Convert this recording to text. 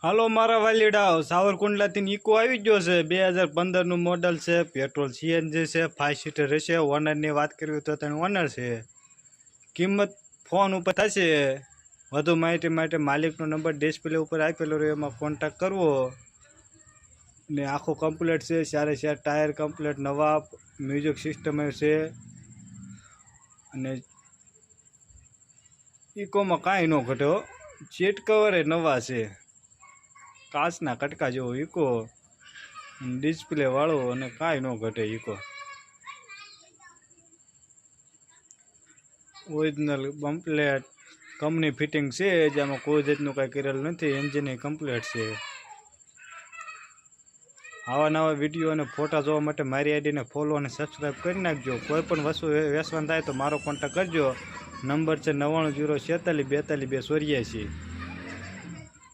હાલો મારા વાલીડાઓ, સાવરકુંડલાથી ઇકો આવી ગયો છે. 2015નું મોડલ છે. પેટ્રોલ સીએનજી છે. 5 સીટર રહેશે. ઓનરની વાત કરવી તો તેને ઓનર છે. કિંમત ફોન ઉપર થશે. વધુ માહિતી માટે માલિકનો નંબર ડિસ્પ્લે ઉપર આપેલો રહ્યો, એમાં કોન્ટેક્ટ કરવો. ને આખું કમ્પ્લીટ છે. 4 ટાયર કમ્પ્લીટ નવા, મ્યુઝિક સિસ્ટમ છે. અને ઇકોમાં કાંઈ ન ઘટ્યો. સીટ કવર નવા છે. કાચના કટકા જેવો ઇકો, ડિસ્પ્લે વાળો, અને કાંઈ ન ઘટે. Eeco original complete company fitting છે, જેમાં કોઈ જાતનું કાંઈ કરેલું નથી. એન્જિન કમ્પ્લેટ છે. આવા નવા વિડીયો અને ફોટા જોવા માટે મારી આઈડીને ફોલો અને સબસ્ક્રાઈબ કરી નાખજો. કોઈ પણ વસ્તુ વેચવાનું થાય તો મારો કોન્ટેક્ટ કરજો. નંબર છે 9904424284.